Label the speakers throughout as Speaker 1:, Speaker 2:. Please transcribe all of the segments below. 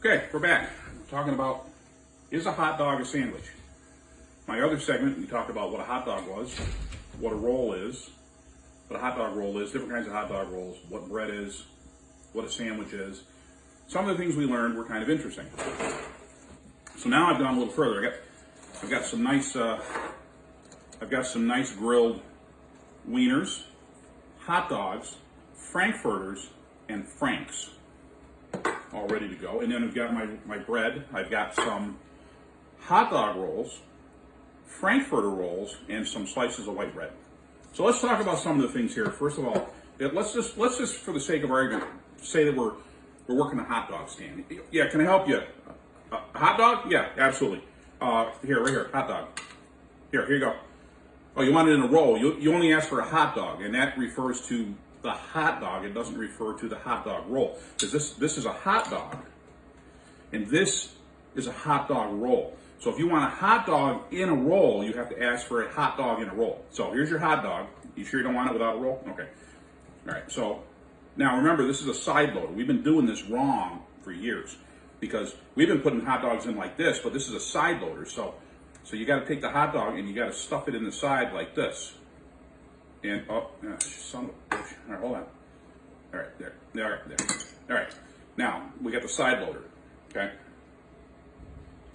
Speaker 1: Okay, we're back. Talking about, is a hot dog a sandwich? My other segment, we talked about what a hot dog was, what a roll is, what a hot dog roll is, different kinds of hot dog rolls, what bread is, what a sandwich is. Some of the things we learned were kind of interesting. So now I've gone a little further. I've got some nice grilled wieners, hot dogs, Frankfurters, and Franks all ready to go. And then I've got my bread. I've got some hot dog rolls, Frankfurter rolls, and some slices of white bread. So let's talk about some of the things here. First of all, let's just for the sake of argument, say that we're working a hot dog stand. Yeah, can I help you? A hot dog? Yeah, absolutely. Right here, hot dog. Here you go. Oh, you want it in a roll. You only ask for a hot dog, and that refers to the hot dog. It doesn't refer to the hot dog roll. Because this is a hot dog, and this is a hot dog roll. So if you want a hot dog in a roll, you have to ask for a hot dog in a roll. So here's your hot dog. You sure you don't want it without a roll? Okay. All right, so now remember, this is a side loader. We've been doing this wrong for years because we've been putting hot dogs in like this, but this is a side loader. So you got to take the hot dog and you got to stuff it in the side like this. And, son of a bitch. All right, hold on. All right, there. All right, now we got the side loader, okay?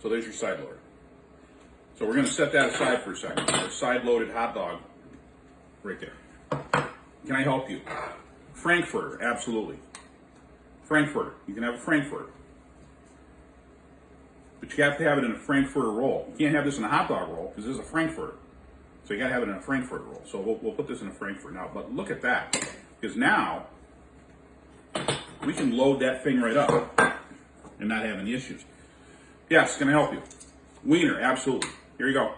Speaker 1: So there's your side loader. So we're going to set that aside for a second. A side loaded hot dog right there. Can I help you? Frankfurter, absolutely. Frankfurter, you can have a Frankfurter. But you have to have it in a Frankfurter roll. You can't have this in a hot dog roll because this is a Frankfurter. So you got to have it in a Frankfurter roll. So we'll put this in a Frankfurter now. But look at that, because now we can load that thing right up and not have any issues. Yes, can I help you? Wiener, absolutely. Here you go.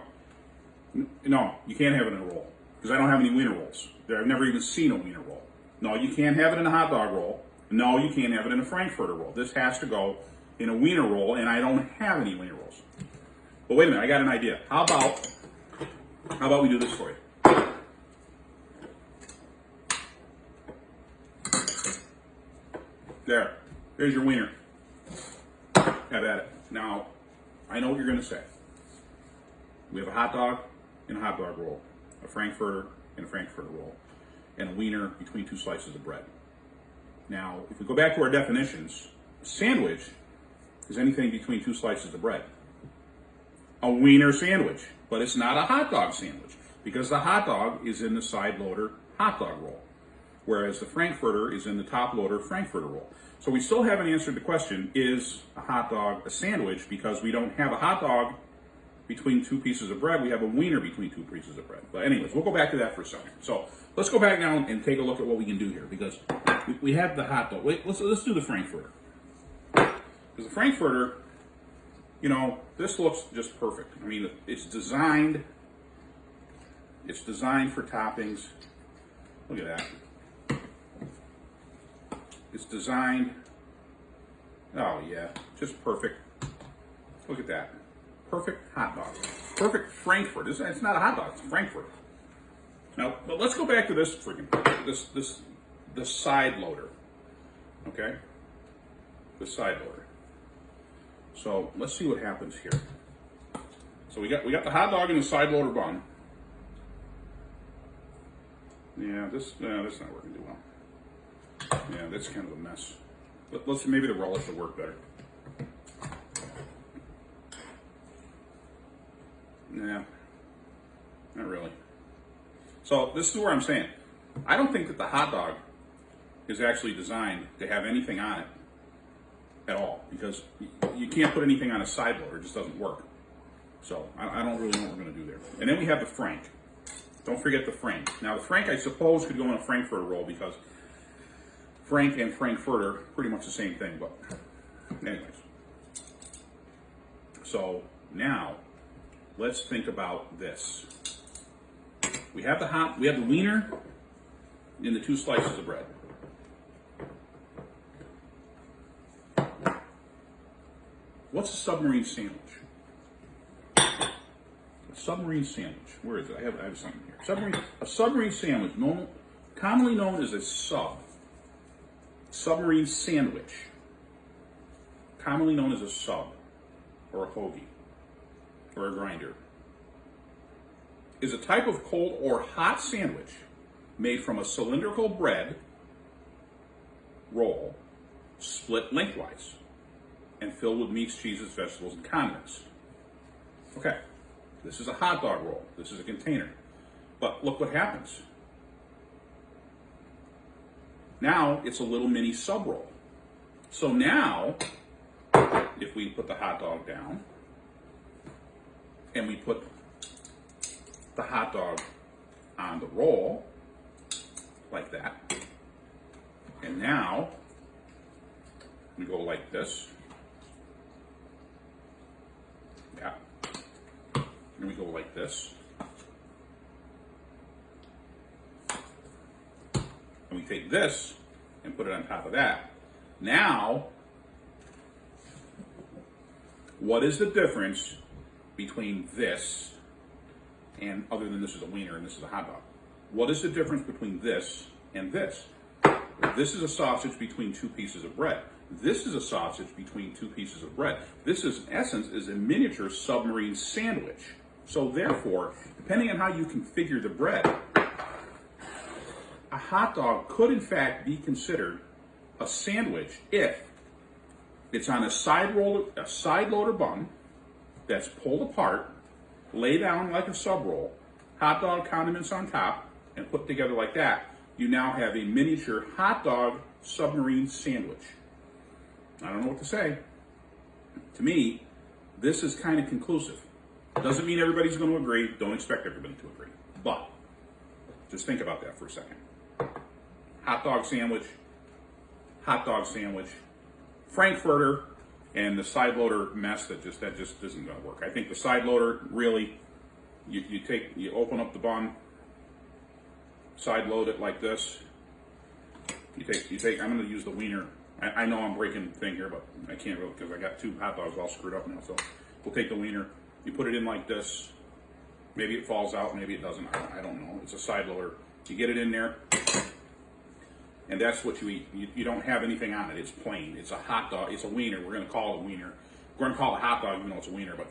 Speaker 1: No, you can't have it in a roll because I don't have any wiener rolls. I've never even seen a wiener roll. No, you can't have it in a hot dog roll. No, you can't have it in a Frankfurter roll. This has to go in a wiener roll, and I don't have any wiener rolls. But wait a minute, I got an idea. How about we do this for you? There's your wiener. Have at it. Now, I know what you're going to say. We have a hot dog and a hot dog roll, a Frankfurter and a Frankfurter roll, and a wiener between two slices of bread. Now, if we go back to our definitions, a sandwich is anything between two slices of bread. A wiener sandwich, but it's not a hot dog sandwich because the hot dog is in the side loader hot dog roll, whereas the Frankfurter is in the top loader Frankfurter roll. So we still haven't answered the question, is a hot dog a sandwich? Because we don't have a hot dog between two pieces of bread, we have a wiener between two pieces of bread. But anyways, we'll go back to that for a second. So let's go back now and take a look at what we can do here, because we have the hot dog. Wait, let's do the Frankfurter. Because the Frankfurter, you know, this looks just perfect. I mean, it's designed for toppings. Look at that. It's designed, oh yeah, just perfect. Look at that. Perfect hot dog. Perfect Frankfurt. It's not a hot dog, it's a Frankfurt. Now, but let's go back to this this side loader. Okay? The side loader. So let's see what happens here. So we got the hot dog in the side loader bun. Yeah, this not working too well. Yeah, that's kind of a mess. Let's maybe the relish will work better. Yeah, not really. So this is where I'm saying, I don't think that the hot dog is actually designed to have anything on it at all, because you can't put anything on a side loader, it just doesn't work. So I don't really know what we're going to do there. And then we have the Frank. Don't forget the Frank. Now the Frank, I suppose, could go in a Frankfurter roll because Frank and Frankfurter, pretty much the same thing, but anyways. So now, let's think about this. We have the wiener in the two slices of bread. What's a submarine sandwich? A submarine sandwich. Where is it? I have something here. A submarine sandwich, commonly known as a submarine sandwich. commonly known as a sub or a hoagie or a grinder, is a type of cold or hot sandwich made from a cylindrical bread roll split lengthwise and filled with meats, cheeses, vegetables, and condiments. Okay, this is a hot dog roll. This is a container. But look what happens. Now it's a little mini sub roll. So now, if we put the hot dog down and we put the hot dog on the roll, like that, and now we go like this, yeah, and we go like this, and we take this and put it on top of that. Now, what is the difference between this and, other than this is a wiener and this is a hot dog, what is the difference between this and this? This is a sausage between two pieces of bread. This is a sausage between two pieces of bread. This is, in essence, is a miniature submarine sandwich. So therefore, depending on how you configure the bread, a hot dog could in fact be considered a sandwich if it's on a side loader bun that's pulled apart, lay down like a sub roll, hot dog condiments on top, and put together like that. You now have a miniature hot dog submarine sandwich. I don't know what to say. To me, this is kind of conclusive. Doesn't mean everybody's going to agree. Don't expect everybody to agree. But just think about that for a second. Hot dog sandwich, Frankfurter, and the side loader mess that just isn't going to work. I think the side loader really, you open up the bun, side load it like this. You take. I'm going to use the wiener. I know I'm breaking the thing here, but I can't really because I got two hot dogs all screwed up now. So we'll take the wiener. You put it in like this. Maybe it falls out. Maybe it doesn't. I don't know. It's a side loader. You get it in there. And that's what you eat. You don't have anything on it. It's plain. It's a hot dog. It's a wiener. We're going to call it a wiener. We're going to call it a hot dog even though it's a wiener. But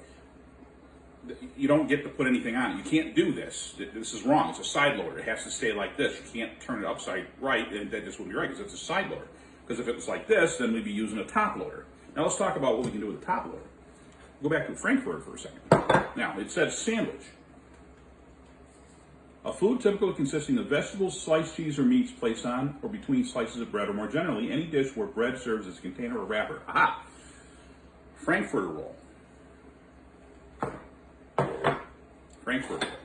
Speaker 1: you don't get to put anything on it. You can't do this. This is wrong. It's a side loader. It has to stay like this. You can't turn it upside right, and that just wouldn't be right because it's a side loader. Because if it was like this, then we'd be using a top loader. Now let's talk about what we can do with a top loader. Go back to Frankfurter for a second. Now, it says sandwich. A food typically consisting of vegetables, sliced cheese, or meats placed on or between slices of bread, or more generally, any dish where bread serves as a container or wrapper. Aha! Frankfurter roll. Frankfurter roll.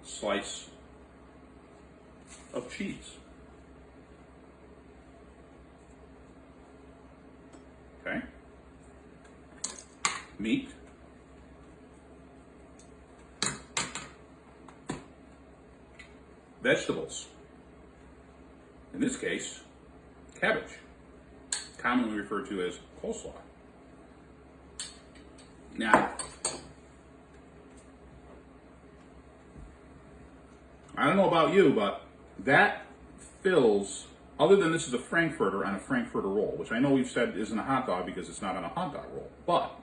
Speaker 1: Slice of cheese. Okay. Meat. Vegetables. In this case, cabbage, commonly referred to as coleslaw. Now, I don't know about you, but that fills, other than this is a Frankfurter on a Frankfurter roll, which I know we've said isn't a hot dog because it's not on a hot dog roll, but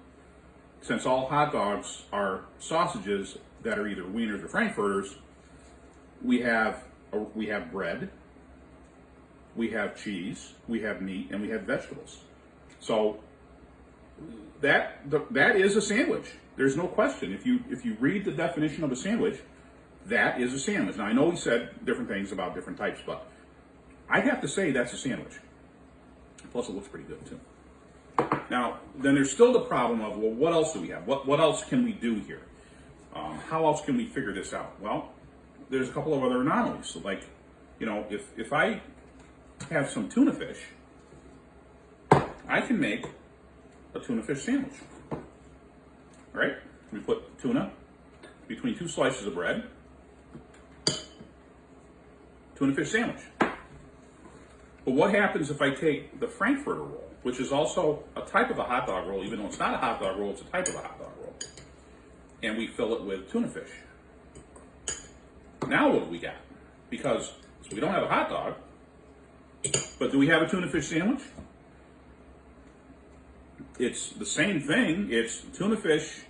Speaker 1: since all hot dogs are sausages that are either wieners or Frankfurters, we have bread, we have cheese, we have meat, and we have vegetables. So that is a sandwich. There's no question. If you read the definition of a sandwich, that is a sandwich. Now I know we said different things about different types, but I have to say that's a sandwich. Plus it looks pretty good too. Now, then there's still the problem of, well, what else do we have? What else can we do here? How else can we figure this out? Well, there's a couple of other anomalies. So like, if I have some tuna fish, I can make a tuna fish sandwich. Right? We put tuna between two slices of bread. Tuna fish sandwich. But what happens if I take the Frankfurter roll, which is also a type of a hot dog roll, even though it's not a hot dog roll, it's a type of a hot dog roll, and we fill it with tuna fish? Now what do we got? Because We don't have a hot dog, but do we have a tuna fish sandwich? It's the same thing. It's tuna fish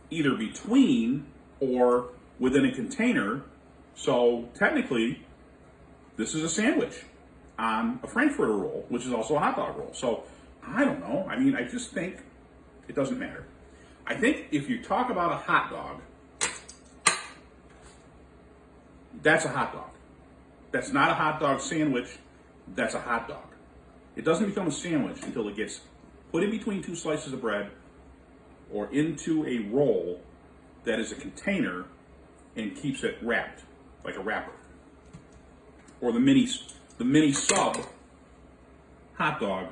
Speaker 1: either between or within a container. So technically, this is a sandwich on a Frankfurter roll, which is also a hot dog roll. So I don't know. I mean, I just think it doesn't matter. I think if you talk about a hot dog, that's a hot dog. That's not a hot dog sandwich. That's a hot dog. It doesn't become a sandwich until it gets put in between two slices of bread or into a roll that is a container and keeps it wrapped like a wrapper. Or the mini sub hot dog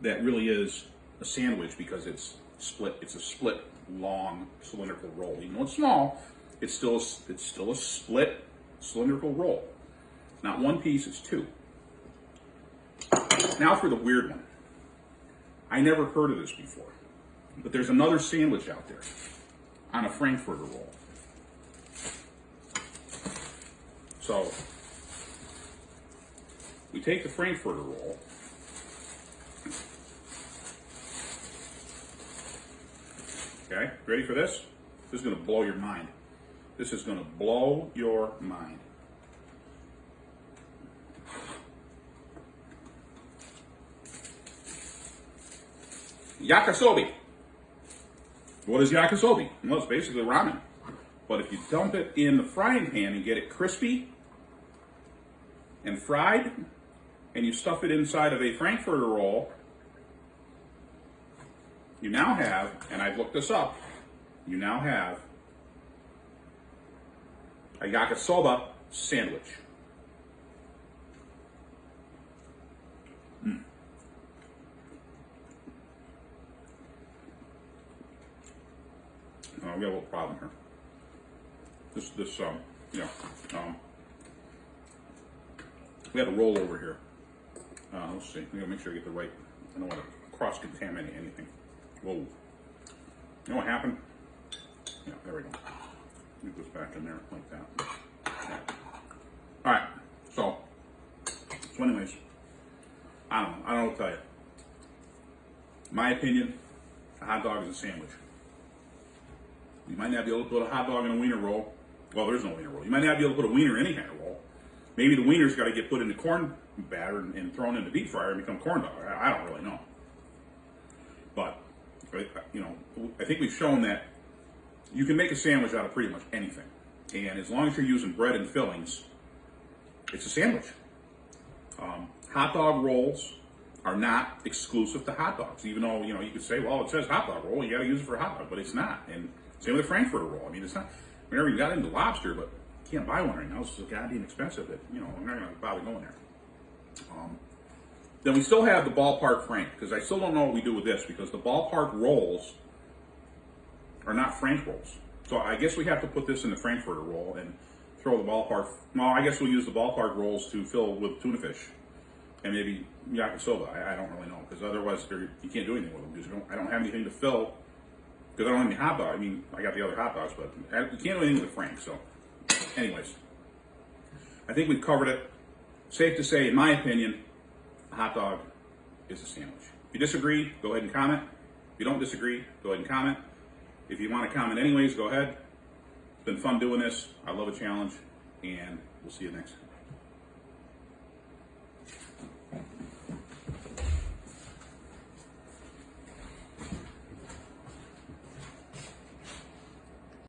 Speaker 1: that really is a sandwich because it's split. It's a split, long, cylindrical roll. Even though it's small, it's still a split cylindrical roll. Not one piece, it's two. Now for the weird one. I never heard of this before, but there's another sandwich out there on a Frankfurter roll. So we take the Frankfurter roll, okay, ready for this? This is going to blow your mind. This is going to blow your mind. Yakisobe. What is yakisobe? Well, it's basically ramen. But if you dump it in the frying pan and get it crispy and fried, and you stuff it inside of a Frankfurter roll, you now have, and I've looked this up, you now have a yakisoba sandwich. We got a little problem here. We had a roll over here. Let's see. We gotta make sure I get the right. I don't want to cross-contaminate anything. Whoa. You know what happened? Yeah, there we go. Move this back in there like that. Yeah. All right. So anyways, I don't know what to tell you. My opinion, a hot dog is a sandwich. You might not be able to put a hot dog in a wiener roll. Well, there's no wiener roll. You might not be able to put a wiener in any kind of roll. Maybe the wiener's got to get put in the corn batter and thrown in the deep fryer and become corn dog. I don't really know. But, you know, I think we've shown that you can make a sandwich out of pretty much anything. And as long as you're using bread and fillings, it's a sandwich. Hot dog rolls are not exclusive to hot dogs. Even though, you know, you could say, well, it says hot dog roll, you got to use it for a hot dog. But it's not. And same with the Frankfurter roll. I mean, it's not. Whenever you got into lobster, but you can't buy one right now. It's so goddamn expensive that, you know, I'm not going to bother going there. Then we still have the ballpark Frank, because I still don't know what we do with this, because the ballpark rolls are not Frank rolls. So I guess we have to put this in the Frankfurter roll and throw the ballpark. Well, I guess we'll use the ballpark rolls to fill with tuna fish and maybe yakisoba. I don't really know, because otherwise you can't do anything with them, because I don't have anything to fill, because I don't have any hot dog. I mean, I got the other hot dogs, but you can't do anything with the Frank. So anyways, I think we've covered it. Safe to say, in my opinion, a hot dog is a sandwich. If you disagree, go ahead and comment. If you don't disagree, go ahead and comment. If you want to comment anyways, go ahead. It's been fun doing this. I love a challenge, and we'll see you next time.